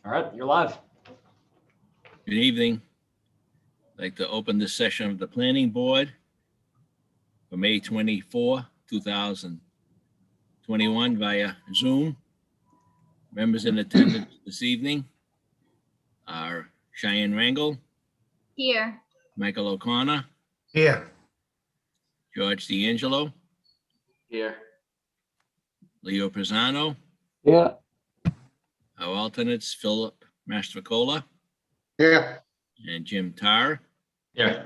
All right, you're live. Good evening. I'd like to open this session of the Planning Board for May 24, 2021 via Zoom. Members in attendance this evening are Cheyenne Rangel, Here. Michael O'Connor, Here. George D'Angelo, Here. Leo Pisano, Yeah, our alternates, Philip Mastrocola Here. and Jim Tarr, Here.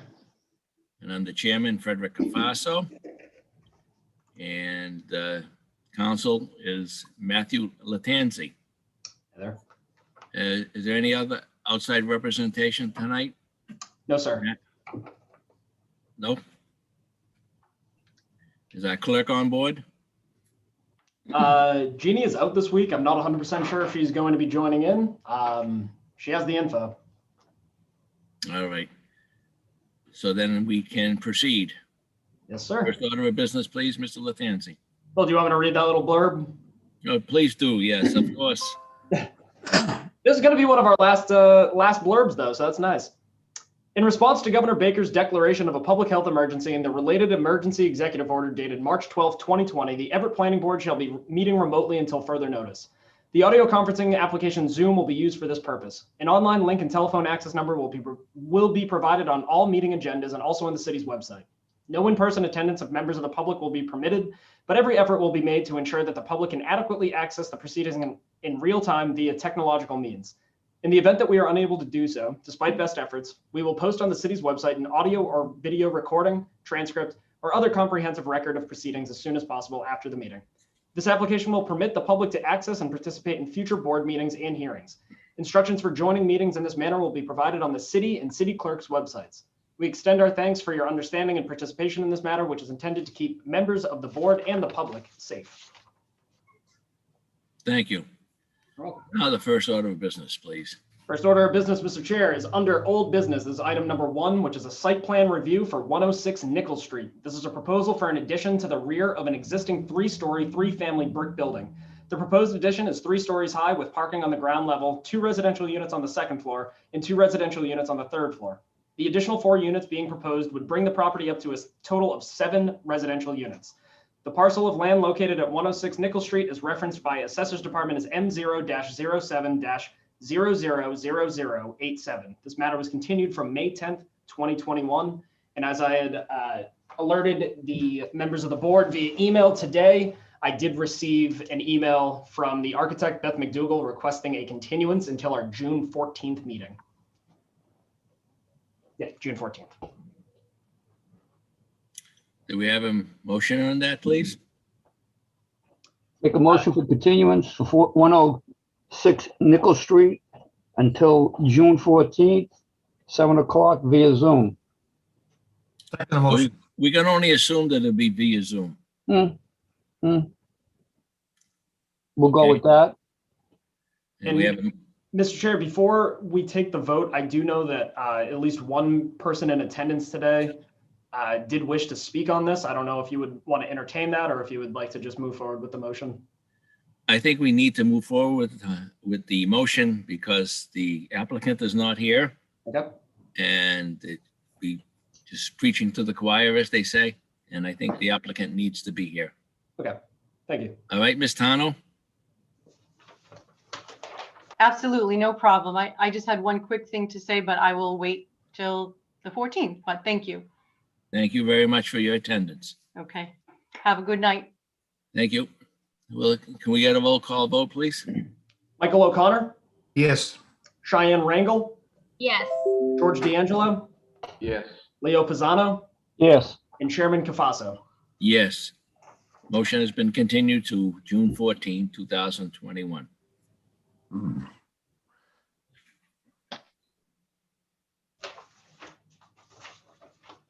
and I'm the chairman, Frederick Cafasso. And council is Matthew Latanzi. Hey there. Is there any other outside representation tonight? No, sir. No? Is our clerk on board? Jeannie is out this week. I'm not 100% sure if she's going to be joining in. She has the info. All right. So then we can proceed. Yes, sir. First order of business, please, Mr. Latanzi. Well, do you want me to read that little blurb? Oh, please do. Yes, of course. This is going to be one of our last blurbs, though, so that's nice. In response to Governor Baker's declaration of a public health emergency and the related emergency executive order dated March 12, 2020, the Everett Planning Board shall be meeting remotely until further notice. The audio conferencing application Zoom will be used for this purpose. An online link and telephone access number will be provided on all meeting agendas and also on the city's website. No in-person attendance of members of the public will be permitted, but every effort will be made to ensure that the public can adequately access the proceedings in real time via technological means. In the event that we are unable to do so, despite best efforts, we will post on the city's website an audio or video recording, transcript, or other comprehensive record of proceedings as soon as possible after the meeting. This application will permit the public to access and participate in future board meetings and hearings. Instructions for joining meetings in this manner will be provided on the city and city clerk's websites. We extend our thanks for your understanding and participation in this matter, which is intended to keep members of the board and the public safe. Thank you. You're welcome. Now the first order of business, please. First order of business, Mr. Chair, is under old business. This is item number 1, which is a site plan review for 106 Nickel Street. This is a proposal for an addition to the rear of an existing 3-story, 3-family brick building. The proposed addition is 3 stories high with parking on the ground level, 2 residential units on the 2nd floor, and 2 residential units on the 3rd floor. The additional 4 units being proposed would bring the property up to a total of 7 residential units. The parcel of land located at 106 Nickel Street is referenced by Assessor's Department as M0-07-000087. This matter was continued from May 10th, 2021. And as I had alerted the members of the board via email today, I did receive an email from the architect, Beth McDougall, requesting a continuance until our June 14th meeting. Yeah, June 14th. Do we have a motion on that, please? make a motion for continuance for 106 Nickel Street until June 14th, 7 o'clock via Zoom. Second motion. We can only assume that it'll be via Zoom. We'll go with that. And we have, Mr. Chair, before we take the vote, I do know that at least one person in attendance today did wish to speak on this. I don't know if you would want to entertain that or if you would like to just move forward with the motion. I think we need to move forward with the motion because the applicant is not here Okay. and it be just preaching to the choir, as they say. And I think the applicant needs to be here. Okay. Thank you. All right, Ms. Tano? Absolutely, no problem. I just had one quick thing to say, but I will wait till the 14th, but thank you. Thank you very much for your attendance. Okay, have a good night. Thank you. Well, can we get a roll call vote, please? Michael O'Connor, Yes. Cheyenne Rangel, Yes. George D'Angelo, Yes. Leo Pisano, Yes, and Chairman Cafasso. Yes. Motion has been continued to June 14, 2021.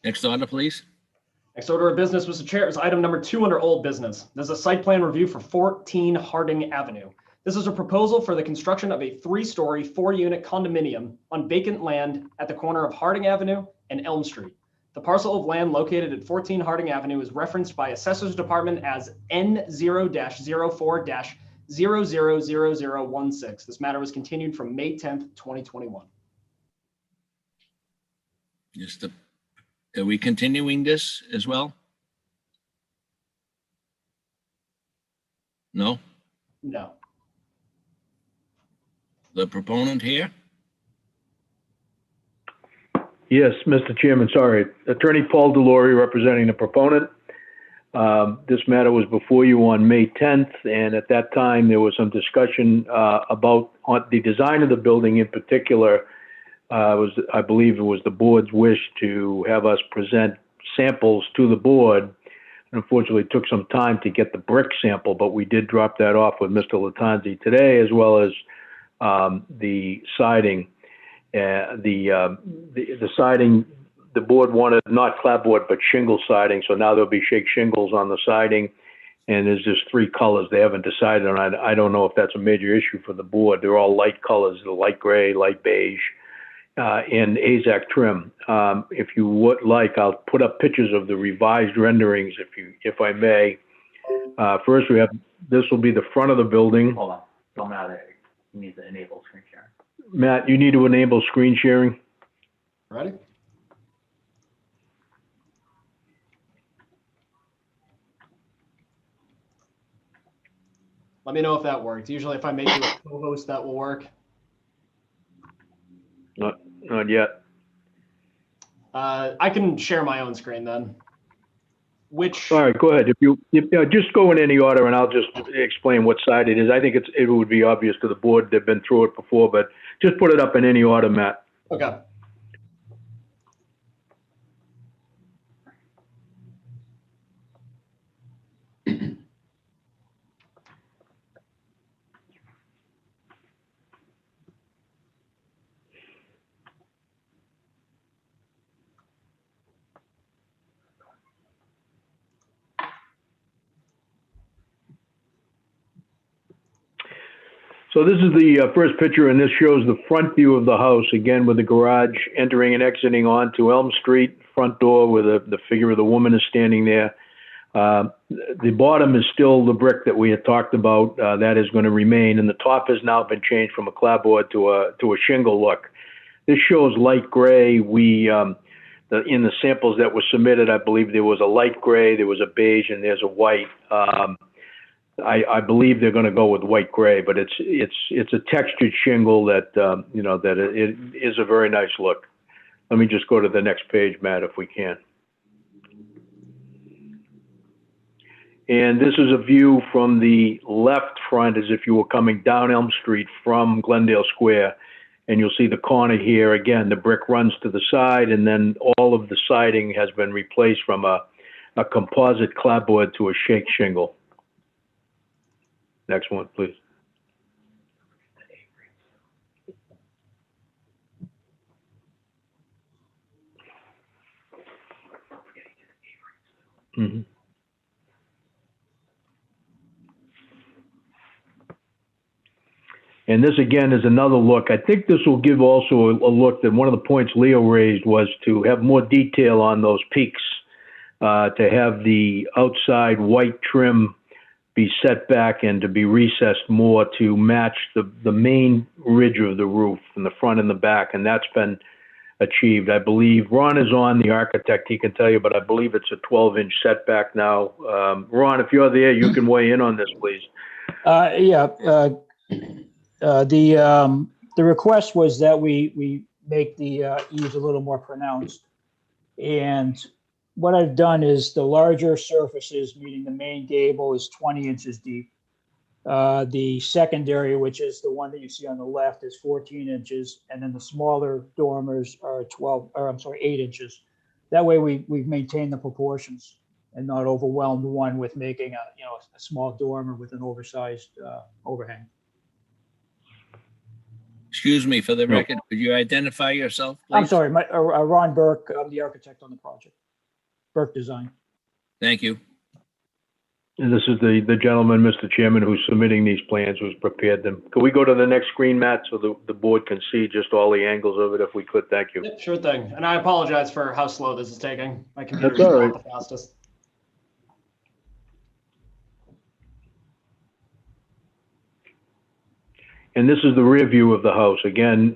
Next order, please. Next order of business, Mr. Chair, is item number 2 under old business. There's a site plan review for 14 Harding Avenue. This is a proposal for the construction of a 3-story, 4-unit condominium on vacant land at the corner of Harding Avenue and Elm Street. The parcel of land located at 14 Harding Avenue is referenced by Assessor's Department as N0-04-00087. 000016. This matter was continued from May 10th, 2021. Are we continuing this as well? No? No. The proponent here? Yes, Mr. Chairman, sorry. Attorney Paul Delory representing the proponent. This matter was before you on May 10th, and at that time there was some discussion about the design of the building in particular. I believe it was the board's wish to have us present samples to the board. Unfortunately, it took some time to get the brick sample, but we did drop that off with Mr. Latanzi today, as well as the siding. The siding, the board wanted not clapboard, but shingle siding. So now there'll be shake shingles on the siding. And there's just 3 colors they haven't decided on. I don't know if that's a major issue for the board. They're all light colors, the light gray, light beige, and AZAC trim. If you would like, I'll put up pictures of the revised renderings, if I may. First, we have, this will be the front of the building. Hold on, don't matter. You need to enable screen sharing. Matt, you need to enable screen sharing. Ready? Let me know if that worked. Usually if I make you a co-host, that will work. Not yet. I can share my own screen then. Which, All right, go ahead. If you just go in any order, and I'll just explain what side it is. I think it would be obvious to the board. They've been through it before, but just put it up in any order, Matt. okay. So this is the first picture, and this shows the front view of the house, again with the garage entering and exiting onto Elm Street, front door where the figure of the woman is standing there. The bottom is still the brick that we had talked about. That is going to remain, and the top has now been changed from a clapboard to a shingle look. This shows light gray. In the samples that were submitted, I believe there was a light gray, there was a beige, and there's a white. I believe they're going to go with white gray, but it's a textured shingle that that it is a very nice look. Let me just go to the next page, Matt, if we can. And this is a view from the left front, as if you were coming down Elm Street from Glendale Square, and you'll see the corner here. Again, the brick runs to the side, and then all of the siding has been replaced from a composite clapboard to a shake shingle. Next one, please. Mm-hmm. And this again is another look. I think this will give also a look that one of the points Leo raised was to have more detail on those peaks, to have the outside white trim be set back and to be recessed more to match the main ridge of the roof in the front and the back, and that's been achieved. I believe Ron is on, the architect, he can tell you, but I believe it's a 12-inch setback now. Ron, if you're there, you can weigh in on this, please. The request was that we make the eaves a little more pronounced. And what I've done is the larger surfaces, meaning the main gable, is 20 inches deep. The secondary, which is the one that you see on the left, is 14 inches. And then the smaller dormers are 8 inches. That way we've maintained the proportions and not overwhelmed one with making a small dormer with an oversized overhang. Excuse me, for the record, could you identify yourself, please? I'm sorry, Ron Burke, I'm the architect on the project. Burke Design. Thank you. And this is the gentleman, Mr. Chairman, who's submitting these plans, who's prepared them. Could we go to the next screen, Matt, so the board can see just all the angles of it, if we could? Thank you. Yep, sure thing. And I apologize for how slow this is taking. My computer is That's all right. not the fastest. And this is the rear view of the house. Again,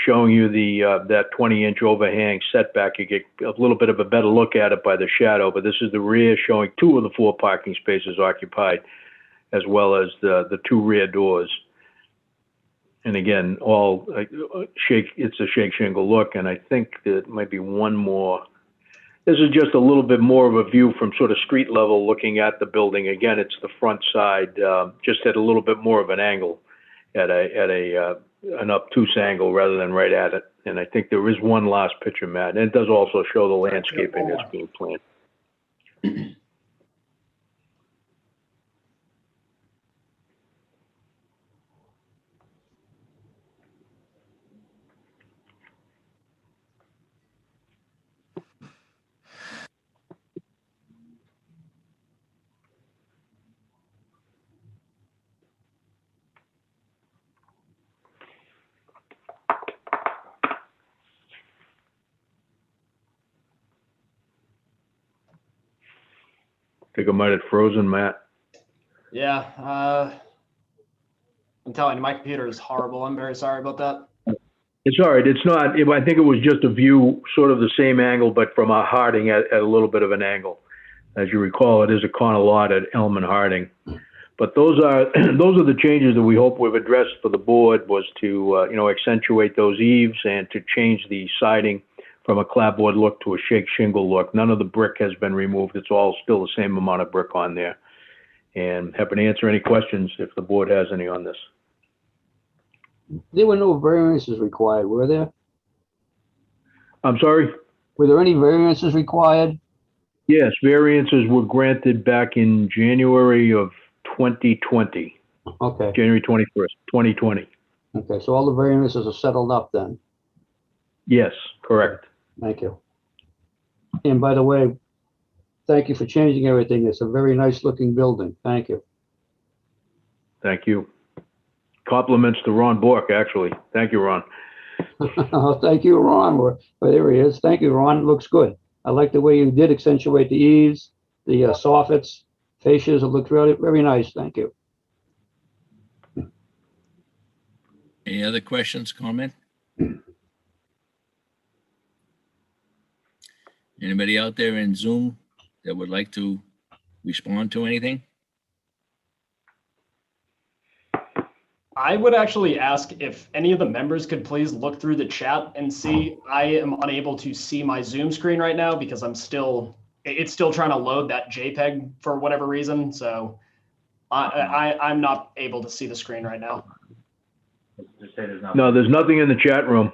showing you that 20-inch overhang setback. You get a little bit of a better look at it by the shadow, but this is the rear showing 2 of the 4 parking spaces occupied, as well as the 2 rear doors. And again, all it's a shake shingle look, and I think there might be one more. This is just a little bit more of a view from sort of street level looking at the building. Again, it's the front side, just at a little bit more of an angle, at an obtuse angle rather than right at it. And I think there is one last picture, Matt, and it does also show the landscaping that's being planned. Think I might have frozen, Matt. Yeah, I'm telling you, my computer is horrible. I'm very sorry about that. It's all right. It's not, I think it was just a view, sort of the same angle, but from a Harding at a little bit of an angle. As you recall, it is a corner lot at Elm and Harding. But those are the changes that we hope we've addressed for the board, was to, accentuate those eaves and to change the siding from a clapboard look to a shake shingle look. None of the brick has been removed. It's all still the same amount of brick on there. And happy to answer any questions if the board has any on this. There were no variances required, were there? I'm sorry? Were there any variances required? Yes, variances were granted back in January of 2020, Okay, January 21st, 2020. okay, so all the variances are settled up then. Yes, correct. Thank you. And by the way, thank you for changing everything. It's a very nice looking building. Thank you. Thank you. Compliments to Ron Bork, actually. Thank you, Ron. Thank you, Ron. Well, there he is. Thank you, Ron. Looks good. I like the way you did accentuate the eaves, the soffits, fascias. It looks really very nice. Thank you. Any other questions, comment? Anybody out there in Zoom that would like to respond to anything? I would actually ask if any of the members could please look through the chat and see. I am unable to see my Zoom screen right now because it's still trying to load that JPEG for whatever reason. So I'm not able to see the screen right now. Just say there's nothing. No, there's nothing in the chat room.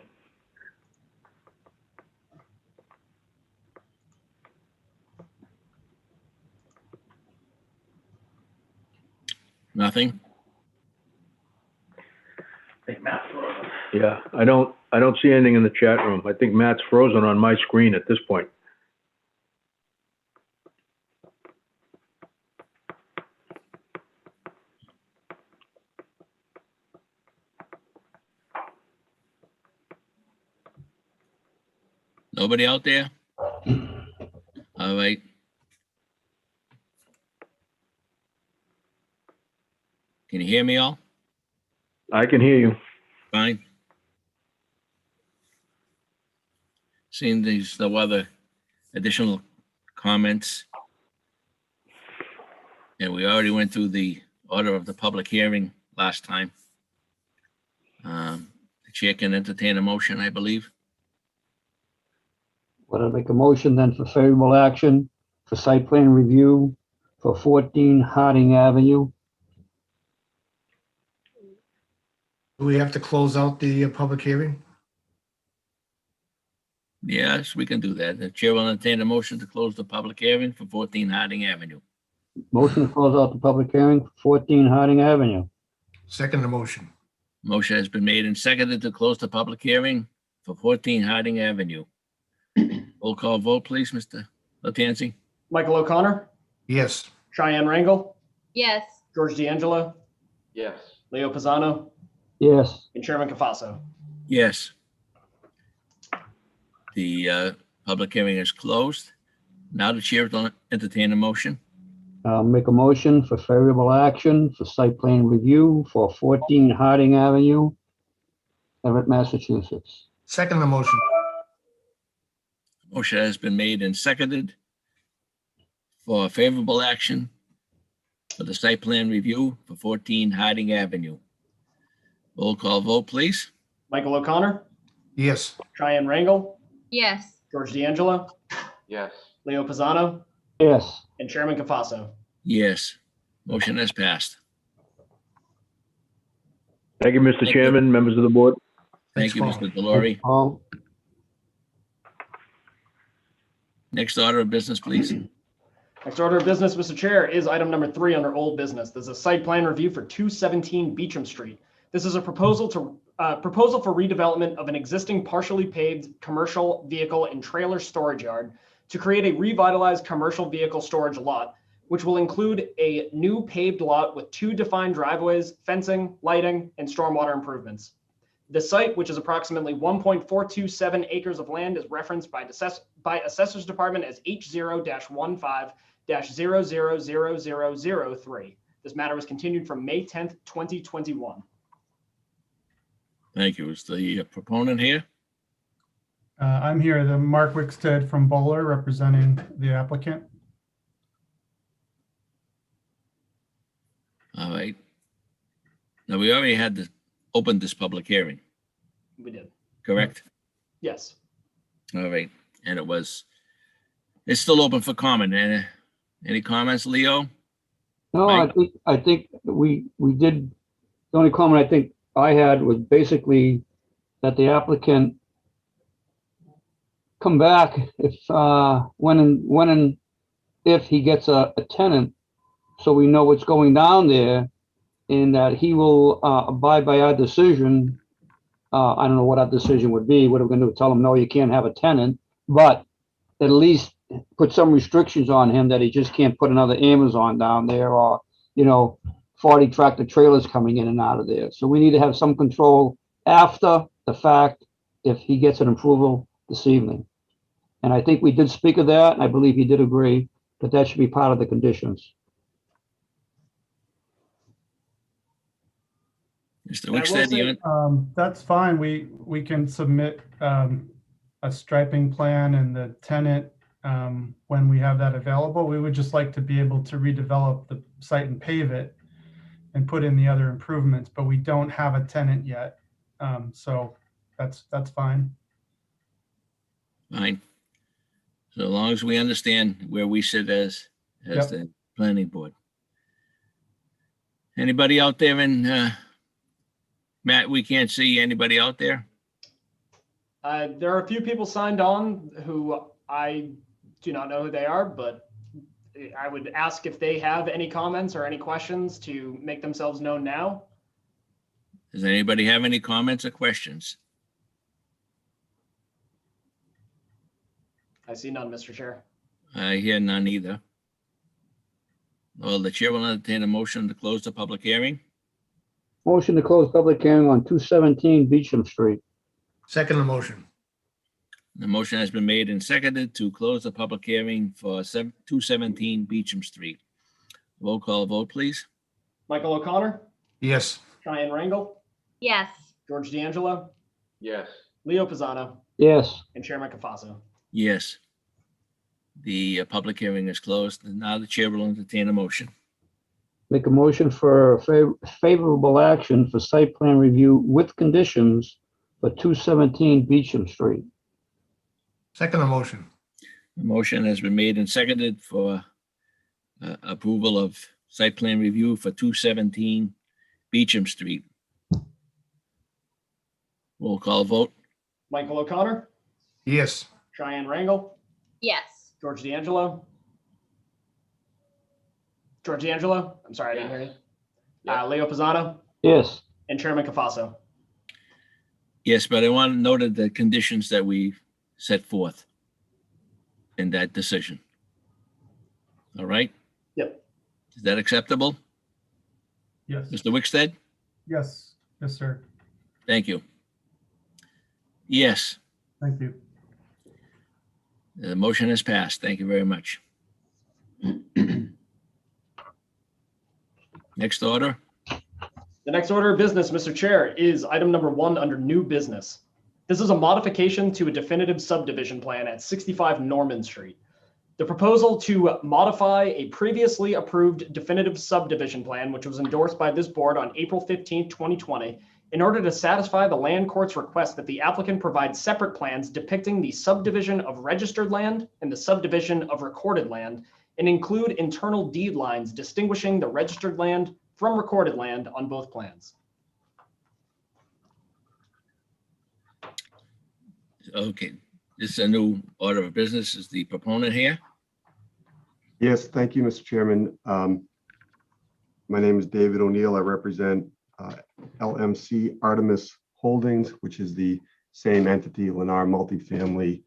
Nothing? I think Matt's frozen. Yeah, I don't see anything in the chat room. I think Matt's frozen on my screen at this point. Nobody out there? All right. Can you hear me all? I can hear you. Fine. Seeing there's no other additional comments. And we already went through the order of the public hearing last time. The chair can entertain a motion, I believe. Want to make a motion then for favorable action for site plan review for 14 Harding Avenue. Do we have to close out the public hearing? Yes, we can do that. The chair will entertain a motion to close the public hearing for 14 Harding Avenue. Motion to close out the public hearing for 14 Harding Avenue. Second the motion. Motion has been made and seconded to close the public hearing for 14 Harding Avenue. Roll call vote, please, Mr. Latanzi. Michael O'Connor, Yes. Cheyenne Rangel, Yes. George D'Angelo, Yes. Leo Pisano, Yes, and Chairman Cafaso. Yes. The public hearing is closed. Now the chair will entertain a motion. Make a motion for favorable action for site plan review for 14 Harding Avenue, Everett, Massachusetts. Second the motion. Motion has been made and seconded for favorable action for the site plan review for 14 Harding Avenue. Roll call vote, please. Michael O'Connor, Yes. Cheyenne Rangle, Yes. George D'Angelo, Yes. Leo Pisano, Yes. and Chairman Cafaso. Yes, motion has passed. Thank you, Mr. Thank you. Chairman, members of the board. Thank you, Thanks, Mr. Delory. Paul. Next order of business, please. Next order of business, Mr. Chair, is item number 3 under old business. There's a site plan review for 217 Beecham Street. This is a proposal for redevelopment of an existing partially paved commercial vehicle and trailer storage yard to create a revitalized commercial vehicle storage lot, which will include a new paved lot with 2 defined driveways, fencing, lighting, and stormwater improvements. The site, which is approximately 1.427 acres of land, is referenced by Assessor's Department as H0-15-000003. This matter was continued from May 10th, 2021. Thank you. Is the proponent here? I'm here, the Mark Wickstead from Bowler, representing the applicant. All right. Now, we already had to open this public hearing, We did. correct? Yes. All right, and it's still open for comment. Any comments, Leo? No, Mike? I think we did, the only comment I think I had was basically that the applicant come back if, when and if he gets a tenant, so we know what's going down there, and that he will abide by our decision. I don't know what our decision would be. What are we gonna do? Tell him, no, you can't have a tenant, but at least put some restrictions on him that he just can't put another Amazon down there, or, 40 tractor trailers coming in and out of there. So we need to have some control after the fact if he gets an approval this evening. And I think we did speak of that, and I believe he did agree that that should be part of the conditions. Mr. I will Wickstead, say- you, That's fine. We can submit a striping plan and the tenant when we have that available. We would just like to be able to redevelop the site and pave it and put in the other improvements, but we don't have a tenant yet. So that's fine. fine. So long as we understand where we sit as Yep. the planning board. Anybody out there Matt, we can't see anybody out there? There are a few people signed on who I do not know who they are, but I would ask if they have any comments or any questions to make themselves known now. Does anybody have any comments or questions? I see none, Mr. Chair. I hear none either. Well, the chair will entertain a motion to close the public hearing. Motion to close public hearing on 217 Beecham Street. Second the motion. The motion has been made and seconded to close the public hearing for 217 Beecham Street. Roll call vote, please. Michael O'Connor, Yes. Cheyenne Rangle, Yes. George D'Angelo, Yes. Leo Pisano, Yes. and Chairman Cafaso. Yes. The public hearing is closed. And now the chair will entertain a motion. Make a motion for favorable action for site plan review with conditions for 217 Beecham Street. Second the motion. The motion has been made and seconded for approval of site plan review for 217 Beecham Street. Roll call vote. Michael O'Connor, Yes. Cheyenne Rangle, Yes. George D'Angelo. George D'Angelo, I'm sorry, I didn't hear you. Yeah. Leo Pisano, Yes. and Chairman Cafaso. Yes, but I want to note the conditions that we set forth in that decision. All right? Yep. Is that acceptable? Yes. Mr. Wickstead? Yes. Yes, sir. Thank you. Yes, Thank you. the motion has passed. Thank you very much. Next order. The next order of business, Mr. Chair, is item number 1 under new business. This is a modification to a definitive subdivision plan at 65 Norman Street. The proposal to modify a previously approved definitive subdivision plan, which was endorsed by this board on April 15, 2020, in order to satisfy the land court's request that the applicant provide separate plans depicting the subdivision of registered land and the subdivision of recorded land, and include internal deed lines distinguishing the registered land from recorded land on both plans. Okay, this is a new order of business. Is the proponent here? Yes, thank you, Mr. Chairman. My name is David O'Neill. I represent LMC Artemis Holdings, which is the same entity, Lennar Multifamily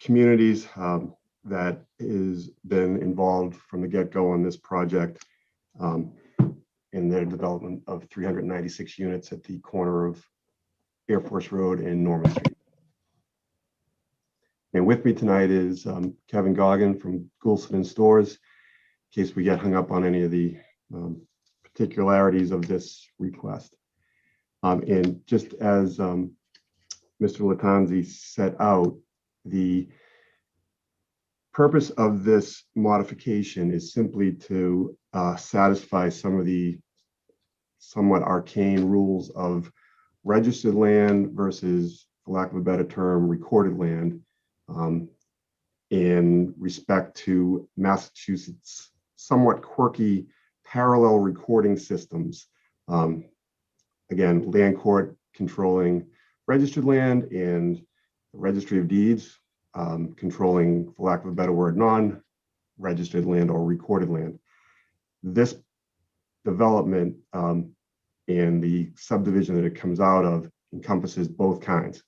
Communities, that has been involved from the get-go on this project in their development of 396 units at the corner of Air Force Road and Norman Street. And with me tonight is Kevin Goggin from Goulston and Stores, in case we get hung up on any of the particularities of this request. And just as Mr. Latanzi set out, the purpose of this modification is simply to satisfy some of the somewhat arcane rules of registered land versus, for lack of a better term, recorded land in respect to Massachusetts' somewhat quirky parallel recording systems. Again, land court controlling registered land and the registry of deeds controlling, for lack of a better word, non-registered land or recorded land. This development and the subdivision that it comes out of encompasses both kinds,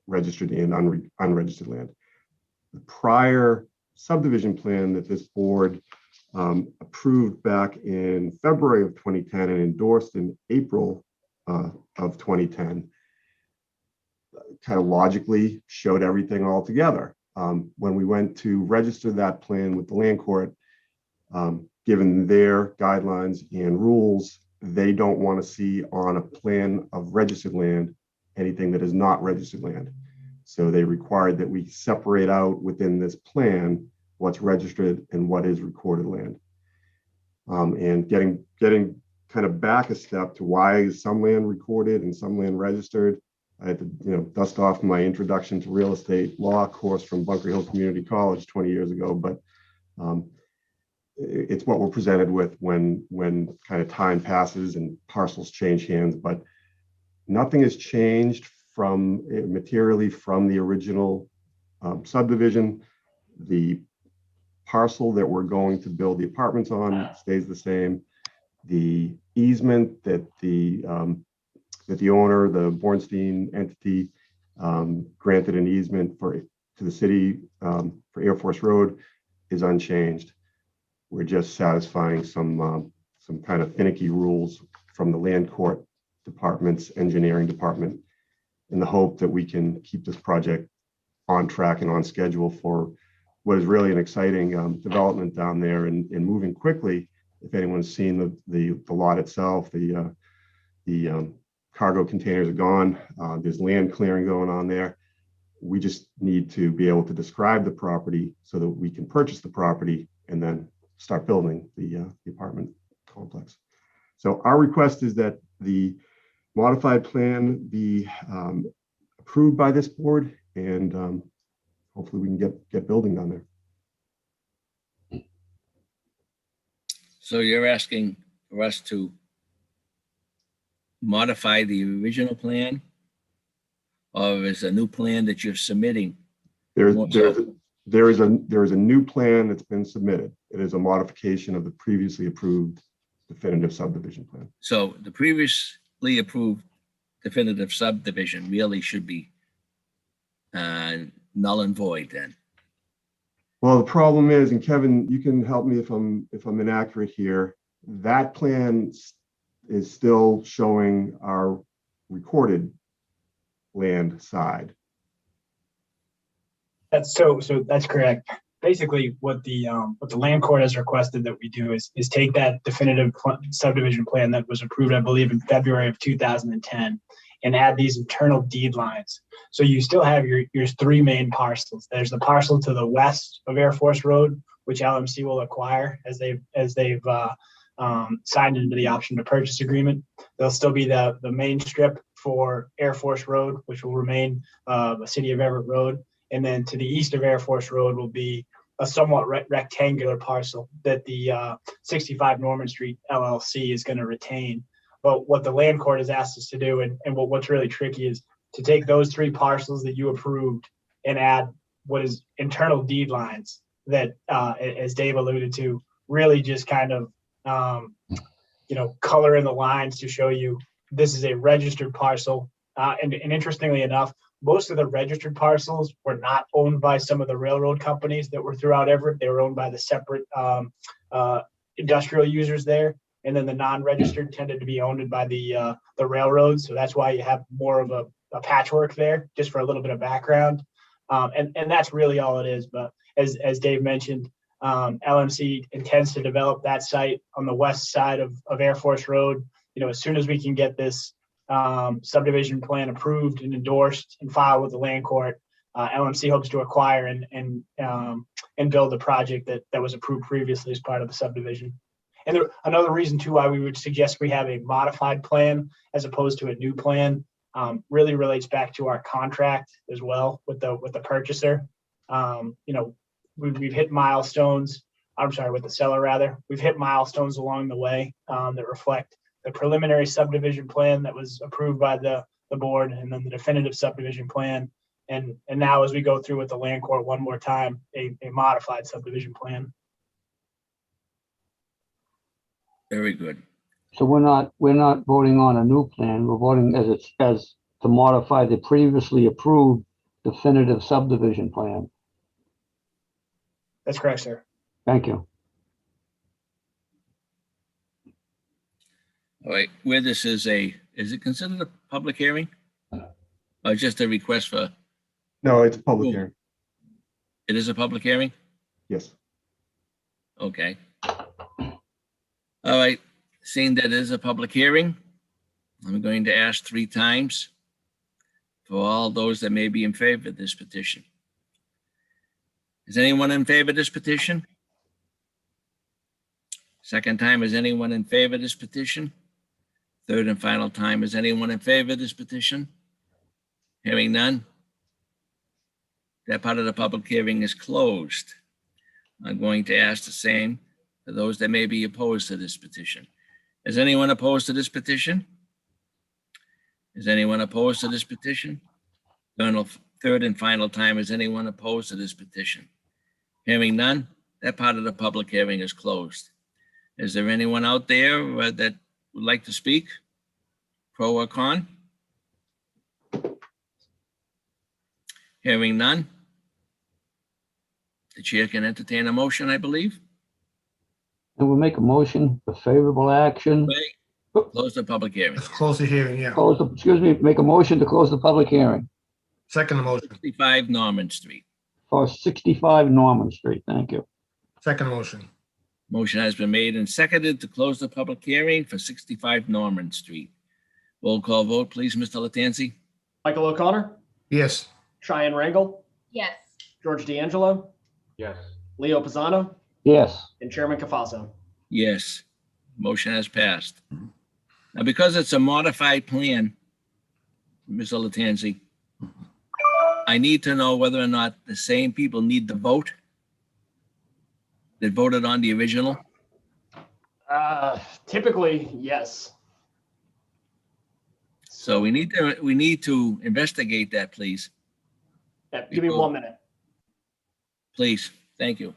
registered and unregistered land. The prior subdivision plan that this board approved back in February of 2010 and endorsed in April of 2010 kind of logically showed everything all together. When we went to register that plan with the land court, given their guidelines and rules, they don't want to see on a plan of registered land anything that is not registered land. So they required that we separate out within this plan what's registered and what is recorded land. And getting kind of back a step to why is some land recorded and some land registered, I had to dust off my introduction to real estate law course from Bunker Hill Community College 20 years ago, but it's what we're presented with when kind of time passes and parcels change hands. But nothing has changed materially from the original subdivision. The parcel that we're going to build the apartments on stays the same. The easement that the owner, the Bornstein entity, granted an easement to the city for Air Force Road is unchanged. We're just satisfying some kind of finicky rules from the land court department's engineering department in the hope that we can keep this project on track and on schedule for what is really an exciting development down there and moving quickly. If anyone's seen the lot itself, the cargo containers are gone. There's land clearing going on there. We just need to be able to describe the property so that we can purchase the property and then start building the apartment complex. So our request is that the modified plan be approved by this board, and hopefully we can get building down there. So you're asking for us to modify the original plan, or is a new plan that you're submitting? There is a new plan that's been submitted. It is a modification of the previously approved definitive subdivision plan. So the previously approved definitive subdivision really should be null and void then. Well, the problem is, and Kevin, you can help me if I'm inaccurate here, that plan is still showing our recorded land side. That's so that's correct. basically what the land court has requested that we do is take that definitive subdivision plan that was approved, I believe, in February of 2010, and add these internal deed lines. So you still have your three main parcels. There's the parcel to the west of Air Force Road, which LMC will acquire as they've signed into the option to purchase agreement. There'll still be the main strip for Air Force Road, which will remain the City of Everett Road. And then to the east of Air Force Road will be a somewhat rectangular parcel that the 65 Norman Street LLC is going to retain. But what the land court has asked us to do, and what's really tricky, is to take those three parcels that you approved and add what is internal deed lines that, as Dave alluded to, really just kind of, color in the lines to show you this is a registered parcel. And interestingly enough, most of the registered parcels were not owned by some of the railroad companies that were throughout Everett. They were owned by the separate industrial users there. And then the non-registered tended to be owned by the railroads. So that's why you have more of a patchwork there, just for a little bit of background. And that's really all it is. But as Dave mentioned, LMC intends to develop that site on the west side of Air Force Road. As soon as we can get this subdivision plan approved and endorsed and filed with the land court, LMC hopes to acquire and build the project that was approved previously as part of the subdivision. And another reason too why we would suggest we have a modified plan as opposed to a new plan really relates back to our contract as well with the purchaser. We've hit milestones. I'm sorry, with the seller rather. We've hit milestones along the way that reflect the preliminary subdivision plan that was approved by the board, and then the definitive subdivision plan. And now as we go through with the land court one more time, a modified subdivision plan. Very good. So we're not voting on a new plan. We're voting as to modify the previously approved definitive subdivision plan. That's correct, sir. Thank you. All right, where this is it considered a public hearing? Or just a request for, No, it's a public hearing. it is a public hearing? Yes. Okay. All right, seeing that it is a public hearing, I'm going to ask 3 times for all those that may be in favor of this petition. Is anyone in favor of this petition? Second time, is anyone in favor of this petition? Third and final time, is anyone in favor of this petition? Hearing none. That part of the public hearing is closed. I'm going to ask the same for those that may be opposed to this petition. Is anyone opposed to this petition? Is anyone opposed to this petition? Third and final time, is anyone opposed to this petition? Hearing none, that part of the public hearing is closed. Is there anyone out there that would like to speak? Pro or con? Hearing none. The chair can entertain a motion, I believe. And we'll make a motion for favorable action. Wait, close the public hearing. Let's close the hearing, yeah. Make a motion to close the public hearing Second motion. 65 Norman Street. for 65 Norman Street. Thank you. Second motion. Motion has been made and seconded to close the public hearing for 65 Norman Street. Roll call vote, please, Mr. Lattanzi. Michael O'Connor, Yes. Cheyenne Rangle, Yes. George D'Angelo, Yes. Leo Pisano, Yes. and Chairman Cafaso. Yes, motion has passed. Now, because it's a modified plan, Mr. Lattanzi, I need to know whether or not the same people need to vote that voted on the original. Typically, yes. So we need to investigate that, please. Yeah, give me 1 minute. Please, thank you.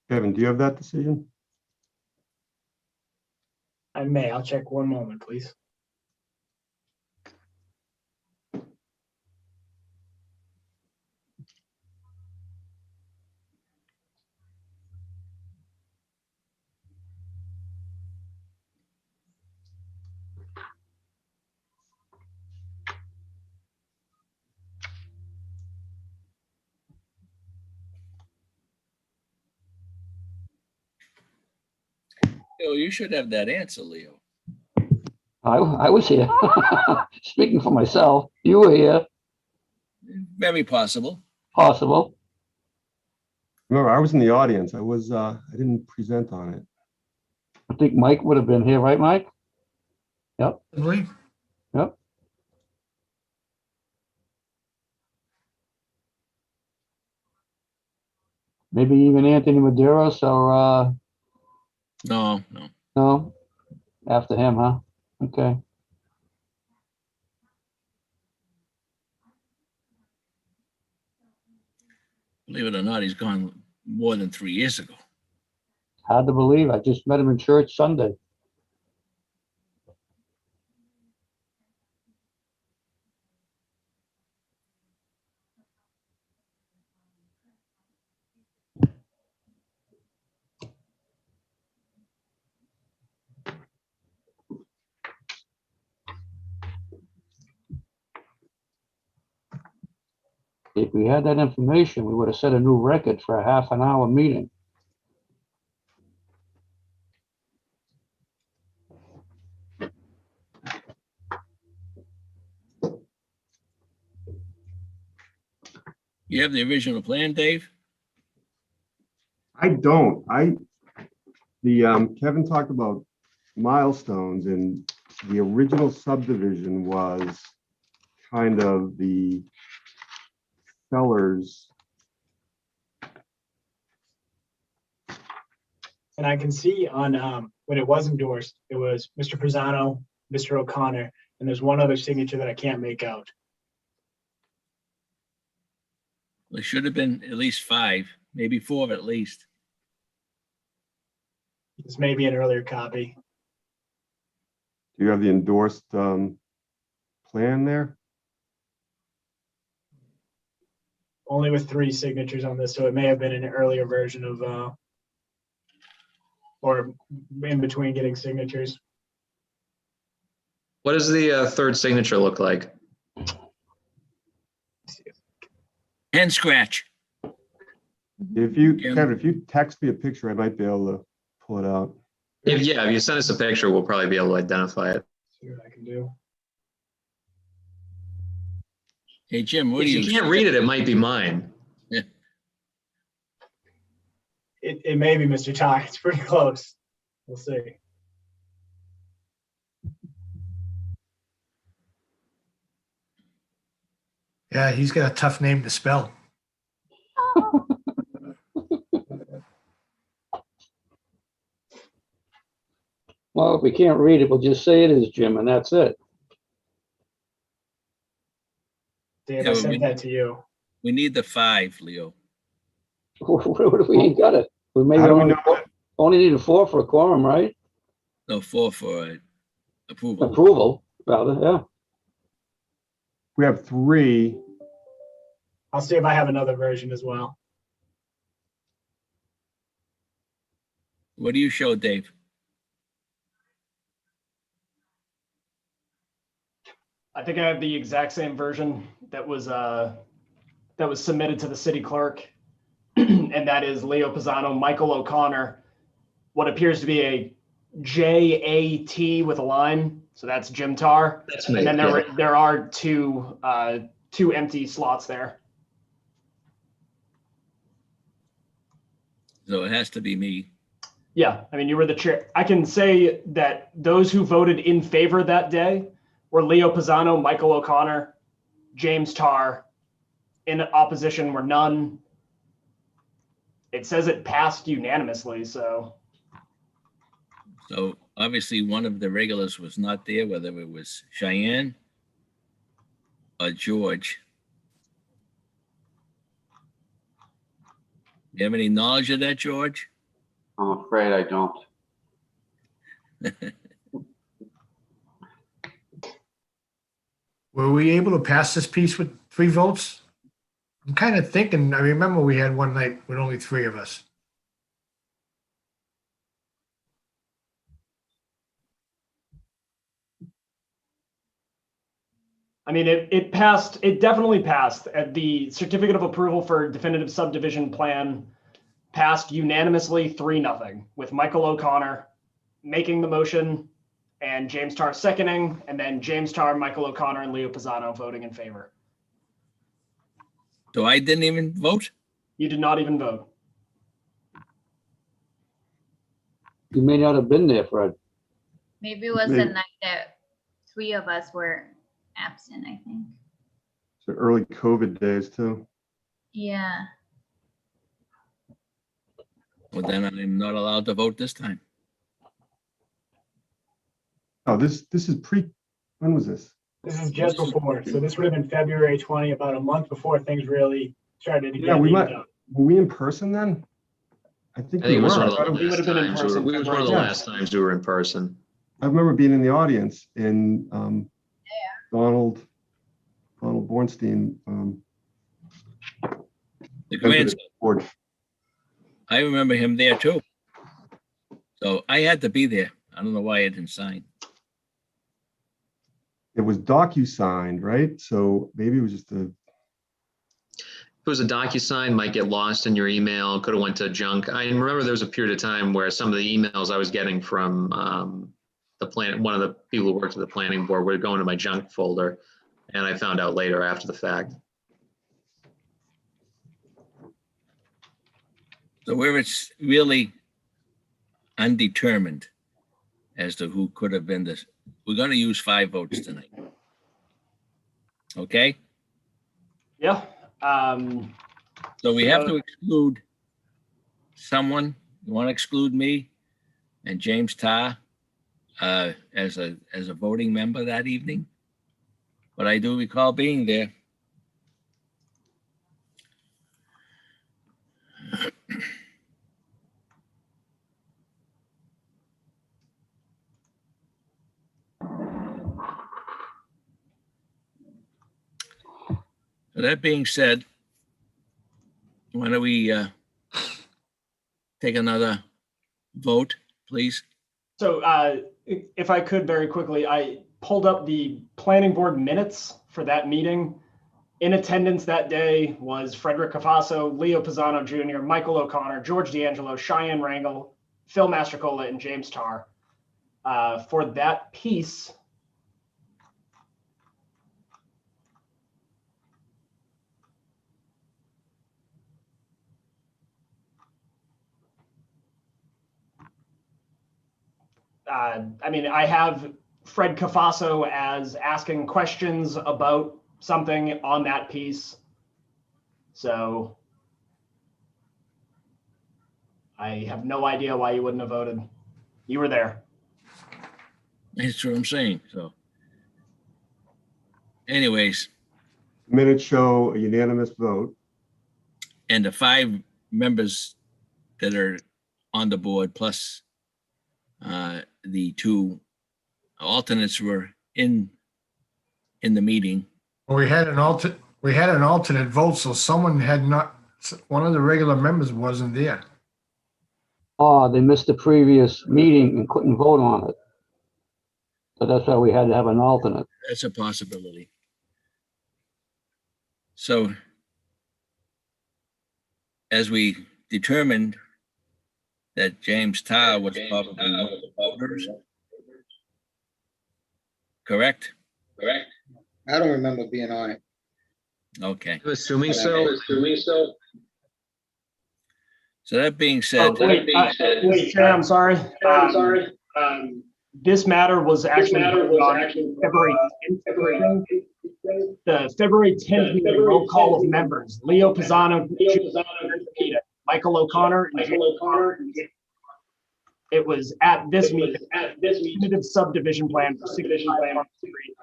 Kevin, do you have that decision? I may. I'll check one moment, please. Oh, you should have that answer, Leo. I was here. Speaking for myself, you were here, Very possible. possible. Remember, I was in the audience. I didn't present on it. I think Mike would have been here, right, Mike? Yep, Really? yep. Maybe even Anthony Medeiros or, No. no, after him, huh? Okay. Believe it or not, he's gone more than 3 years ago. Hard to believe. I just met him in church Sunday. If we had that information, we would have set a new record for a half an hour meeting. You have the original plan, Dave? I don't. Kevin talked about milestones, and the original subdivision was kind of the sellers. And I can see on when it was endorsed, it was Mr. Pisano, Mr. O'Connor, and there's one other signature that I can't make out. There should have been at least 5, maybe 4 at least. This may be an earlier copy. Do you have the endorsed plan there? Only with 3 signatures on this, so it may have been an earlier version of, or in between getting signatures. What does the third signature look like? Hand scratch. Kevin, if you text me a picture, I might be able to pull it out. If you send us a picture, we'll probably be able to identify it. See what I can do. Hey, Jim, what If do you can't read it, it might be mine. Yeah. It may be Mr. Ty. It's pretty close. We'll see. Yeah, he's got a tough name to spell. Well, if we can't read it, we'll just say it is Jim, and that's it. Dave, Yeah, I we- sent that to you. We need the 5, Leo. What if we ain't got it? We maybe How do we only, know only need a 4 for a quorum, right? No, 4 for approval. Approval, rather, yeah. We have 3. I'll see if I have another version as well. What do you show, Dave? I think I have the exact same version that was submitted to the city clerk, and that is Leo Pisano, Michael O'Connor, what appears to be a JAT with a line, so that's Jim Tar. That's And me. then Yeah. there are two empty slots there. So it has to be me. Yeah, I mean, you were the chair. I can say that those who voted in favor that day were Leo Pisano, Michael O'Connor, James Tar. In opposition were none. It says it passed unanimously, so. So obviously one of the regulars was not there, whether it was Cheyenne or George. You have any knowledge of that, George? I'm afraid I don't. Were we able to pass this piece with 3 votes? I'm kind of thinking, I remember we had one night with only 3 of us. I mean, it passed, it definitely passed. The certificate of approval for definitive subdivision plan passed unanimously 3-0 with Michael O'Connor, making the motion and James Tarr seconding, and then James Tarr, Michael O'Connor, and Leo Pisano voting in favor. So I didn't even vote? You did not even vote. You may not have been there, Fred. Maybe it was the Maybe. night that 3 of us were absent, I think. So early COVID days too. Yeah. Well, then I'm not allowed to vote this time. Oh, this is when was this? This is just before, so this would have been February 20, about a month before things really started to Yeah, get we heated might, up. were we in person then? I think I we think it was were. one I of thought the it was- would have been in last times. person. It was one of the Yeah. last times we were in person. I remember being in the audience and Donald Bornstein. The entered grandson, the board. I remember him there too. So I had to be there. I don't know why I didn't sign. It was DocuSigned, right? So maybe it was just a, If it was a DocuSign, might get lost in your email, could have went to junk. I remember there was a period of time where some of the emails I was getting from one of the people who worked at the planning board were going to my junk folder. And I found out later after the fact. So where it's really undetermined as to who could have been this, we're gonna use 5 votes tonight. Okay, Yeah. so we have to exclude someone. You want to exclude me and James Tarr as a voting member that evening? But I do recall being there. So that being said, why don't we take another vote, please? So if I could very quickly, I pulled up the planning board minutes for that meeting. In attendance that day was Frederick Cafasso, Leo Pisano Jr., Michael O'Connor, George D'Angelo, Cheyenne Rangel, Phil Mastrocola, and James Tarr. For that piece, I mean, I have Fred Cafasso as asking questions about something on that piece. So I have no idea why you wouldn't have voted. You were there. That's what I'm saying, so. Anyways, minutes show a unanimous vote. and the 5 members that are on the board plus the 2 alternates were in the meeting. Well, we had an alternate vote, so someone had not, one of the regular members wasn't there. Oh, they missed the previous meeting and couldn't vote on it. So that's why we had to have an alternate. That's a possibility. So as we determined that James Tarr was probably one of the voters, correct? I don't remember being on it. Okay. Assuming so. So that being said, Wait, Chair, I'm sorry. This matter was actually on February 10th. The February 10th meeting, roll call of members: Leo Pisano, Michael O'Connor, and James Tarr. It was at this meeting, definitive subdivision plan for 65 Park Street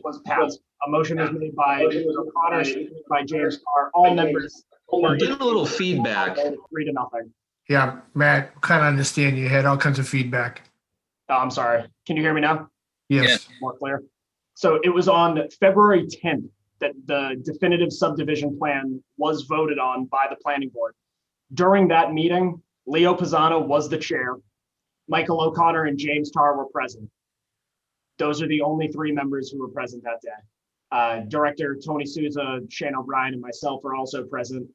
was passed. A motion was made by O'Connor, seconded by James Tarr. All members We're getting a little feedback. 3-0. Yeah, Matt, kind of understand. You had all kinds of feedback. Oh, I'm sorry. Can you hear me now? Yes. More clear. So it was on February 10th that the definitive subdivision plan was voted on by the planning board. During that meeting, Leo Pisano was the chair. Michael O'Connor and James Tarr were present. Those are the only 3 members who were present that day. Director Tony Souza, Shane O'Brien, and myself are also present.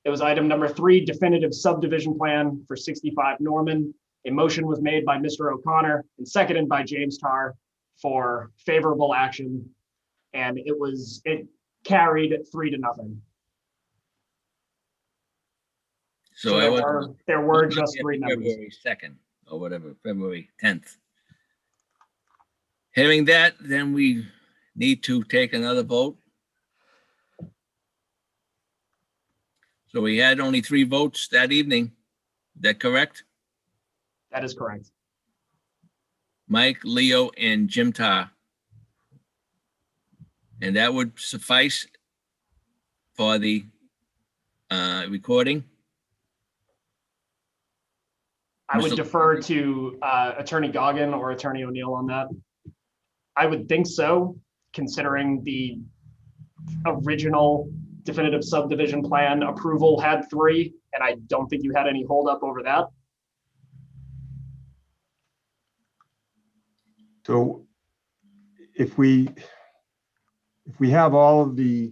It was item number 3, definitive subdivision plan for 65 Norman. A motion was made by Mr. O'Connor and seconded by James Tar for favorable action. And it carried 3-0. So So I there were just 3 members. February 2nd or whatever, February 10th. Hearing that, then we need to take another vote. So we had only 3 votes that evening. Is that correct? That is correct. Mike, Leo, and Jim Tar. And that would suffice for the recording. I would Mr. defer to Attorney Goggin or Attorney O'Neill on that. I would think so, considering the original definitive subdivision plan approval had 3, and I don't think you had any holdup over that. So if we have all of the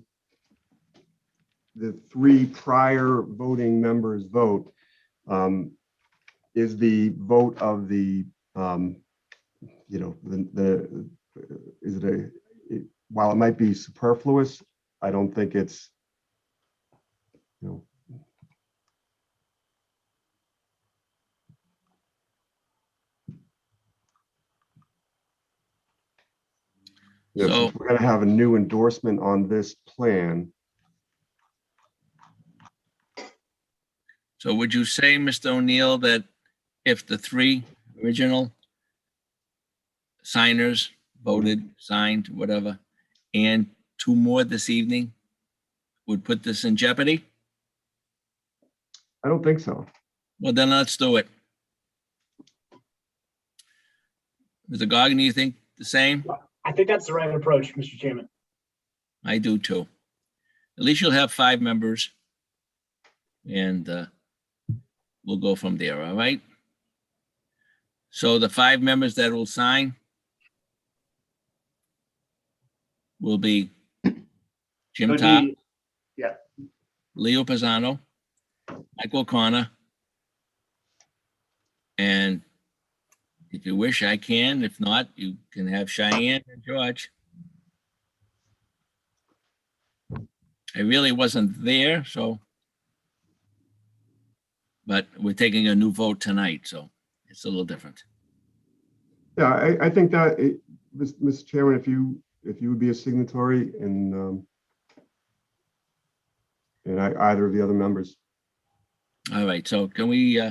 3 prior voting members vote, is the vote of the, while it might be superfluous, I don't think it's, So- if we're going to have a new endorsement on this plan. So would you say, Mr. O'Neill, that if the 3 original signers voted, signed, whatever, and 2 more this evening would put this in jeopardy? I don't think so. Well, then let's do it. Mr. Goggin, you think the same? I think that's the right approach, Mr. Chairman. I do too. At least you'll have 5 members. And we'll go from there, all right? So the 5 members that will sign will be Jim Would Tar, be- Yeah, Leo Pisano, Michael O'Connor, and if you wish, I can. If not, you can have Cheyenne and George. I really wasn't there, so. But we're taking a new vote tonight, so it's a little different. Yeah, I think that, Mr. Chairman, if you would be a signatory and either of the other members. All right, so can we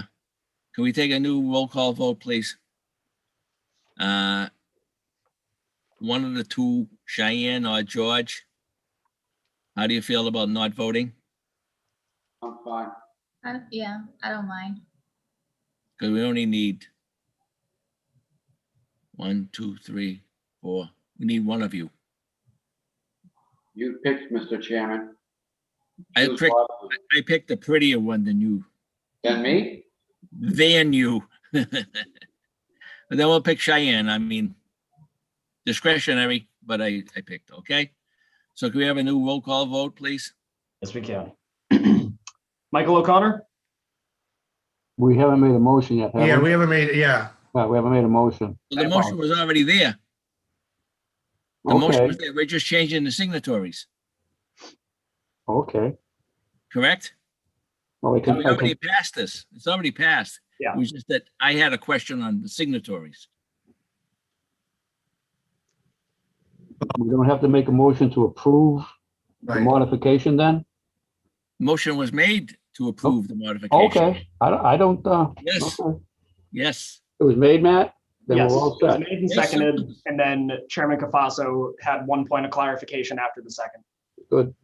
take a new roll call vote, please? One of the 2, Cheyenne or George. How do you feel about not voting? I'm fine. Yeah, I don't mind. Because we only need 1, 2, 3, 4. We need 1 of you. You picked, Mr. Chairman. I Choose picked, one. I picked a prettier one than you. Then me? Than you. But then we'll pick Cheyenne. I mean, discretionary, but I picked, okay? So can we have a new roll call vote, please? yes, we can. Michael O'Connor, We haven't made a motion yet, have Yeah, we? we haven't made, yeah. We haven't made a motion. The motion was already there. The motion Okay, was there. We're just changing the signatories, okay. correct? Well, we So can, we I already can, passed this. It's already passed. Yeah. It was just that I had a question on the signatories. we don't have to make a motion to approve the Right. modification then? Motion was made to approve the modification. Okay, I don't, Yes. okay. Yes. It was made, Matt? Then we're yes, all it was set. made and Yes, seconded, sir. and then Chairman Cafaso had 1 point of clarification after the second. Good.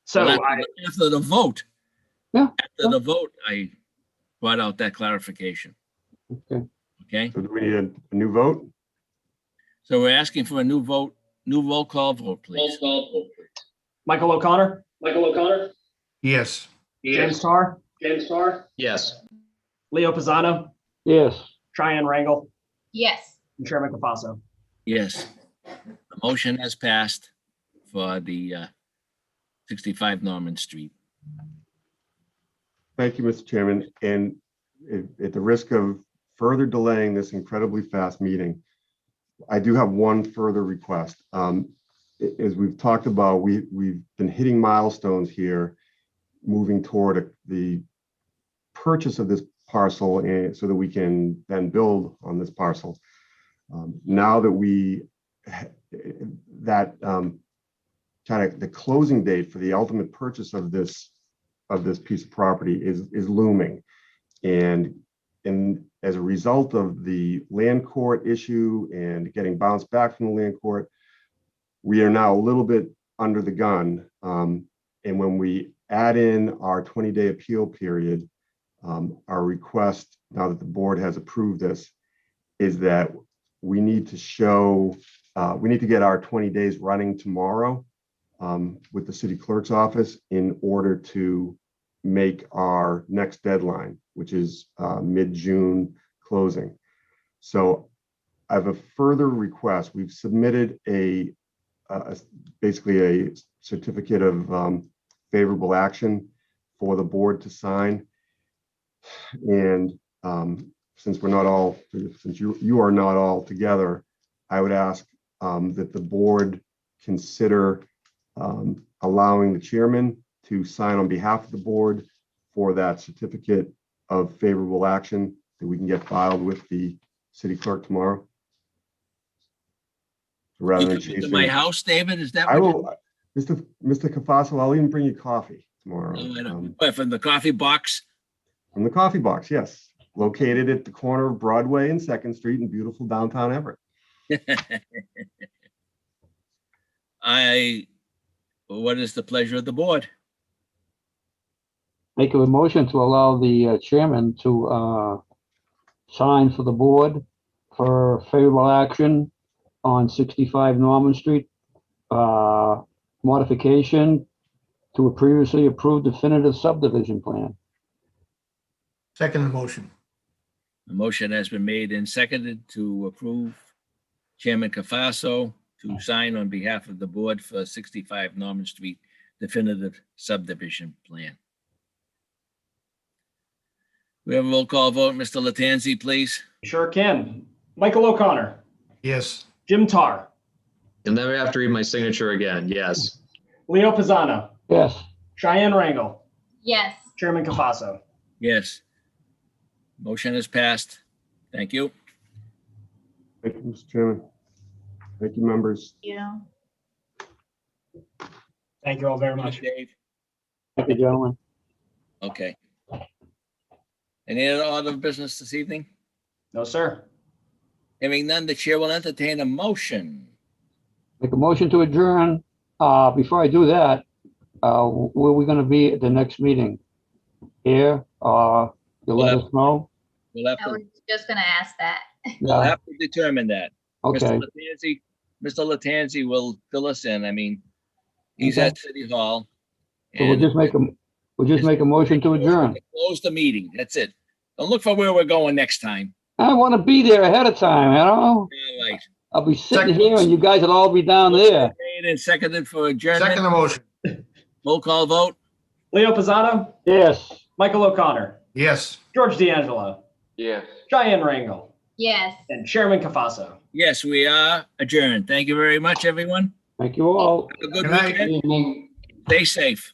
So Well, I, after the vote. Yeah. After the vote, I brought out that clarification. Okay. Okay, So do we need a new vote? so we're asking for a new vote, new roll call vote, please. Michael O'Connor, Yes. James Tar, Yes. Leo Pisano, Yes, Cheyenne Rangle, Yes. and Chairman Cafaso. Yes. The motion has passed for the 65 Norman Street. Thank you, Mr. Chairman. And at the risk of further delaying this incredibly fast meeting, I do have one further request. As we've talked about, we've been hitting milestones here, moving toward the purchase of this parcel, and so that we can then build on this parcel. Now that kind of the closing date for the ultimate purchase of this piece of property is looming, and as a result of the land court issue and getting bounced back from the land court, we are now a little bit under the gun. And when we add in our 20-day appeal period, our request, now that the board has approved this, is that we need to get our 20 days running tomorrow with the city clerk's office in order to make our next deadline, which is mid-June closing. So I have a further request. We've submitted basically a certificate of favorable action for the board to sign. And since you are not all together, I would ask that the board consider allowing the chairman to sign on behalf of the board for that certificate of favorable action that we can get filed with the city clerk tomorrow. So rather You than come to chasing, my house, David, is that I what? will, Mr. Cafaso, I'll even bring you coffee tomorrow. What, from the coffee box? From the coffee box, yes. Located at the corner of Broadway and 2nd Street in beautiful downtown Everett. What is the pleasure of the board? Make a motion to allow the chairman to sign for the board for favorable action on 65 Norman Street, modification to a previously approved definitive subdivision plan. Second the motion. A motion has been made and seconded to approve Chairman Cafaso to sign on behalf of the board for 65 Norman Street definitive subdivision plan. We have a roll call vote. Mr. Lattanzi, please. Sure can. Michael O'Connor, Yes. Jim Tar, You'll never have to read my signature again. Yes. Leo Pisano, Yes. Cheyenne Rangel, Yes. Chairman Cafaso. Yes. Motion is passed. Thank you. Thank you, Mr. Chairman. Thank you, members. You. Thank you all very much. Dave. Thank you, gentlemen. Okay. Any other business this evening? No, sir. Hearing none, the chair will entertain a motion. Make a motion to adjourn. Before I do that, where are we going to be at the next meeting? Here, you'll let us know? We'll have I was to, just gonna ask that. we'll Yeah, have to determine that. okay. Mr. Lattanzi will fill us in. I mean, he's at City Hall. So we'll just make a motion to adjourn. Close the meeting. That's it. Don't look for where we're going next time. I want to be there ahead of time, you know? All right. I'll be sitting here and you guys will all be down there. Made and seconded for adjournment. Second the motion. Roll call vote. Leo Pisano, Yes. Michael O'Connor, Yes. George D'Angelo, Yes. Cheyenne Rangel, Yes. and Chairman Cafaso. Yes, we are adjourned. Thank you very much, everyone. Thank you all. Have a good Good night. weekend. Evening. Stay safe.